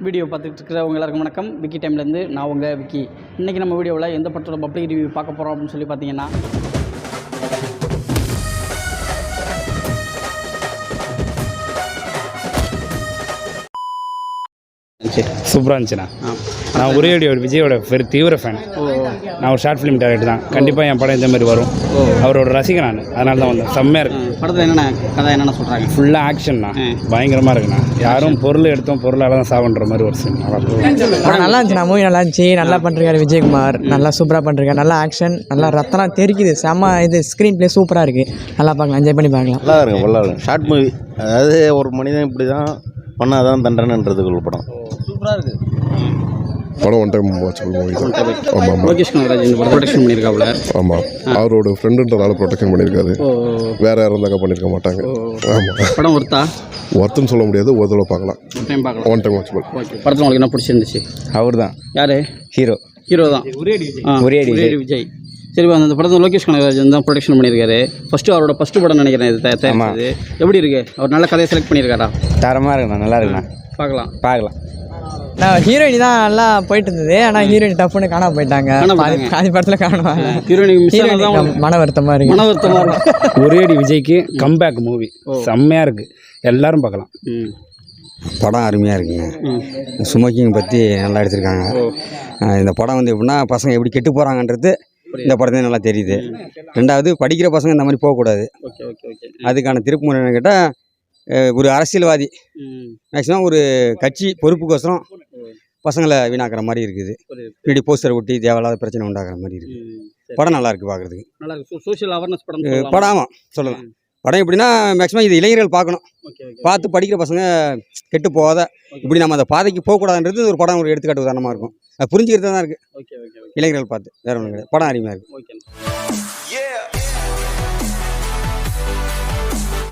Video பார்த்துட்டு இருக்கிறவங்க எல்லாருக்கும் வணக்கம். விக்கி டைம்லேருந்து நான் உங்கள் விக்கி. இன்றைக்கி நம்ம வீடியோவில் எந்த படத்தோட பப்ளிக் ரிவ்யூ பார்க்க போகிறோம் அப்படின்னு சொல்லி பார்த்தீங்கன்னா, சூப்பராக இருந்துச்சுண்ணா. நான் ஒரே விஜயோட பெரிய தீவிர ஃபேன். நான் ஒரு ஷார்ட் ஃபிலிம் டைரக்டர் தான். கண்டிப்பாக என் படம் இந்த மாதிரி வரும். அவரோட ரசிகன் நான், அதனால தான் வந்தேன். செம்மையாக இருக்குது. படத்தில் என்னென்ன கதை என்னென்ன சொல்கிறாங்க? ஃபுல்லாக ஆக்ஷன்னா பயங்கரமாக இருக்குண்ணா. யாரும் பொருள் எடுத்தோம் பொருளால் தான் சாவுன்ற மாதிரி ஒரு சீன். படம் நல்லா இருந்துச்சுண்ணா. மூவி நல்லா இருந்துச்சு. நல்லா பண்ணுறாரு விஜயகுமார். நல்லா சூப்பராக பண்ணுறாரு. நல்லா ஆக்ஷன், நல்லா ரத்தனம் தெரிக்குது. செம்ம இது ஸ்க்ரீன் ப்ளே சூப்பராக இருக்குது. நல்லா பார்க்கலாம், என்ஜாய் பண்ணி பார்க்கலாம். நல்லா இருக்கும், நல்லா இருக்கும். ஷார்ட் மூவி, அதாவது ஒரு மனிதன் இப்படி தான் பண்ணால் தான் தண்டனைன்றதுக்குள்ள படம். சூப்பராக இருக்குது படம். ஒன் டைம் வாட்சபிள் மூவி தான். ஆமாம், லோகேஷ் கனகராஜ் இந்த படம் ப்ரொடெக்ஷன் பண்ணியிருக்காப்புல. ஆமாம், அவரோட ஃப்ரெண்டுன்றதால ப்ரொடெக்ஷன் பண்ணியிருக்காரு. வேற யாரும் இருந்தாங்க பண்ணியிருக்க மாட்டாங்க. ஆமாம், படம் ஒருத்தன்னு சொல்ல முடியாது. ஒரு தடவை பார்க்கலாம். One time watchable. ஓகே, படத்தில் உங்களுக்கு என்ன பிடிச்சிருந்துச்சு? அவர் தான் யார் ஹீரோ? ஹீரோ தான். ஒரே விஜய். சரி, அந்த படத்தில் லோகேஷ் கனகராஜ் தான் ப்ரொடெக்ஷன் பண்ணியிருக்காரு. அவரோட ஃபஸ்ட்டு படம் நினைக்கிறேன் இது. தேவைப்படுது. எப்படி இருக்குது? அவர் நல்ல கதையை செலக்ட் பண்ணியிருக்காரா? தரமாக இருக்குண்ணா, நல்லா இருக்குண்ணா. பார்க்கலாம். நான் ஹீரோயினி தான் நல்லா போயிட்டு இருந்தது. ஆனால் ஹீரோயினி டப்புன்னு காணாம போயிட்டாங்க. பாதி படத்தில் காணுவாங்க. மன வருத்தமாக இருக்கு. ஒரே விஜய்க்கு கம்பேக் மூவி செம்மையாக இருக்குது. எல்லாரும் பார்க்கலாம். படம் அருமையாக இருக்குங்க. ஸ்மோக்கிங் பற்றி நல்லா எடுத்திருக்காங்க. இந்த படம் வந்து எப்படின்னா, பசங்க எப்படி கெட்டு போகிறாங்கன்றது இந்த படத்தையும் நல்லா தெரியுது. ரெண்டாவது, படிக்கிற பசங்க இந்த மாதிரி போகக்கூடாது. அதுக்கான திருப்புமுறை என்னன்னு கேட்டால், ஒரு அரசியல்வாதி மேக்ஸிமம் ஒரு கட்சி பொறுப்புக்கோசரம் பசங்களை வீணாக்குற மாதிரி இருக்குது. இப்படி போஸ்டர் ஒட்டி தேவையில்லாத பிரச்சனை உண்டாக்குற மாதிரி இருக்குது. படம் நல்லா இருக்குது பார்க்குறதுக்கு. சோஷியல் அவேர்னஸ் படம் ஆமாம் சொல்லலாம். படம் எப்படின்னா, மேக்ஸிமம் இது இளைஞர்கள் பார்க்கணும். பார்த்து படிக்கிற பசங்க கெட்டு போகாத, இப்படி நம்ம அந்த பாதைக்கு போகக்கூடாதுன்றது ஒரு படம் ஒரு எடுத்துக்காட்டு உதாரணமாக இருக்கும். அது புரிஞ்சுக்கிறது தான் இருக்குது. இளைஞர்கள் பார்த்து வேற ஒன்றும் கிடையாது. படம் அருமையாக இருக்குது.